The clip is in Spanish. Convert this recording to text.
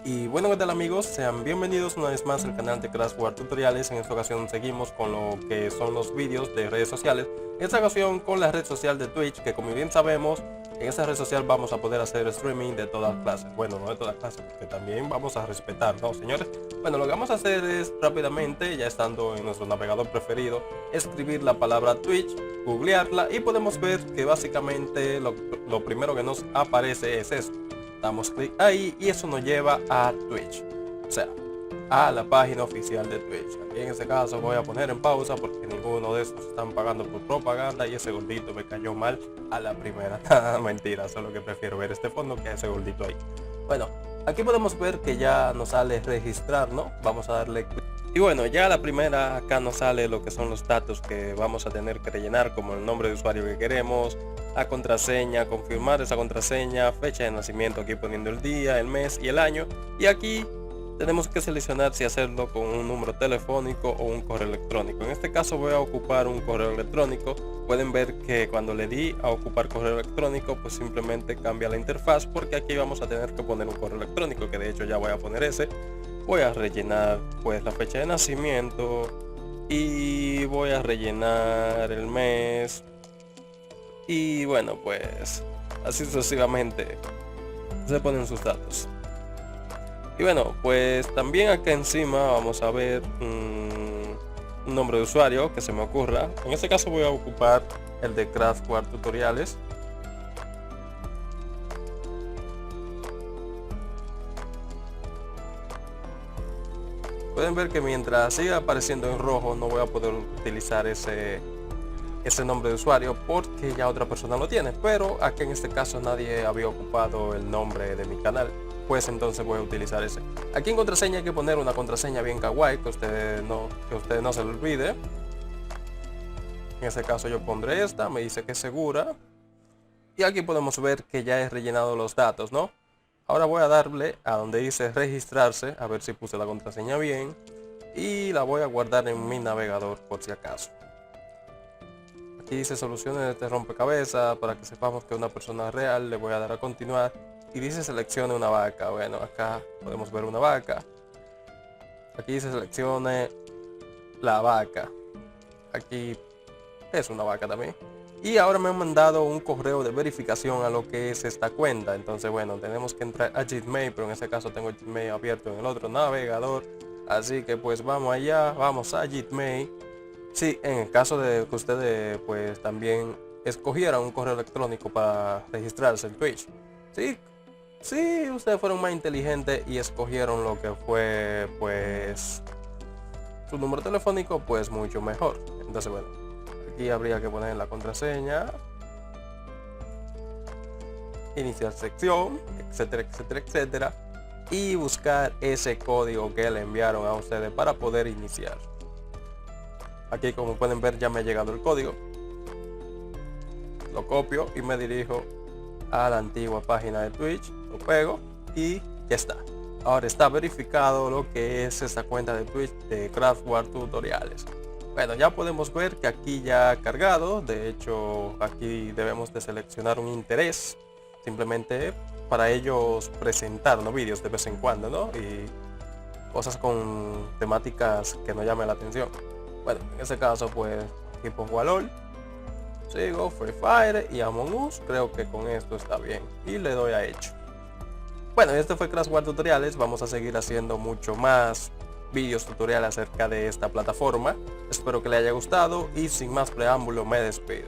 Y bueno, ¿qué tal amigos? Sean bienvenidos una vez más al canal de Crash War Tutoriales. En esta ocasión seguimos con lo que son los vídeos de redes sociales. En esta ocasión con la red social de Twitch, que como bien sabemos, en esta red social vamos a poder hacer streaming de todas clases. Bueno, no de todas clases, porque también vamos a respetar, ¿no, señores? Bueno, lo que vamos a hacer es rápidamente, ya estando en nuestro navegador preferido, escribir la palabra Twitch, googlearla y podemos ver que básicamente lo primero que nos aparece es esto. Damos clic ahí y eso nos lleva a Twitch, o sea, a la página oficial de Twitch. Aquí en este caso voy a poner en pausa porque ninguno de estos están pagando por propaganda y ese gordito me cayó mal a la primera. Mentira, solo que prefiero ver este fondo que ese gordito ahí. Bueno, aquí podemos ver que ya nos sale registrar, ¿no? Vamos a darle clic. Y bueno, ya la primera acá nos sale lo que son los datos que vamos a tener que rellenar, como el nombre de usuario que queremos, la contraseña, confirmar esa contraseña, fecha de nacimiento, aquí poniendo el día, el mes y el año. Y aquí tenemos que seleccionar si hacerlo con un número telefónico o un correo electrónico. En este caso voy a ocupar un correo electrónico. Pueden ver que cuando le di a ocupar correo electrónico, pues simplemente cambia la interfaz, porque aquí vamos a tener que poner un correo electrónico, que de hecho ya voy a poner ese. Voy a rellenar pues la fecha de nacimiento y voy a rellenar el mes. Y bueno, pues así sucesivamente se ponen sus datos. Y bueno, pues también acá encima vamos a ver un nombre de usuario que se me ocurra. En este caso voy a ocupar el de Crash War Tutoriales. Pueden ver que mientras siga apareciendo en rojo no voy a poder utilizar ese nombre de usuario porque ya otra persona lo tiene, pero aquí en este caso nadie había ocupado el nombre de mi canal, pues entonces voy a utilizar ese. Aquí en contraseña hay que poner una contraseña bien kawaii, que ustedes no se lo olvide. En este caso yo pondré esta, me dice que es segura, y aquí podemos ver que ya he rellenado los datos, ¿no? Ahora voy a darle a donde dice registrarse, a ver si puse la contraseña bien, y la voy a guardar en mi navegador por si acaso. Aquí dice soluciones de este rompecabezas, para que sepamos que es una persona real. Le voy a dar a continuar y dice seleccione una vaca. Bueno, acá podemos ver una vaca. Aquí dice seleccione la vaca. Aquí es una vaca también. Y ahora me han mandado un correo de verificación a lo que es esta cuenta. Entonces bueno, tenemos que entrar a Gmail, pero en este caso tengo Gmail abierto en el otro navegador. Así que pues vamos allá, vamos a Gmail. Sí, en el caso de que ustedes pues también escogieran un correo electrónico para registrarse en Twitch. Sí, ustedes fueron más inteligentes y escogieron lo que fue pues su número telefónico, pues mucho mejor. Entonces bueno, aquí habría que poner la contraseña, iniciar sección, etcétera, etcétera, etcétera, y buscar ese código que le enviaron a ustedes para poder iniciar. Aquí como pueden ver ya me ha llegado el código. Lo copio y me dirijo a la antigua página de Twitch. Lo pego y ya está. Ahora está verificado lo que es esa cuenta de Twitch de Crash War Tutoriales. Bueno, ya podemos ver que aquí ya ha cargado. De hecho, aquí debemos de seleccionar un interés. Simplemente para ellos presentar, ¿no?, vídeos de vez en cuando, ¿no? Y cosas con temáticas que nos llamen la atención. Bueno, en ese caso pues aquí pongo a LOL, sigo Free Fire y Among Us. Creo que con esto está bien y le doy a hecho. Bueno, este fue Crash War Tutoriales. Vamos a seguir haciendo mucho más vídeos tutoriales acerca de esta plataforma. Espero que le haya gustado y sin más preámbulo me despido.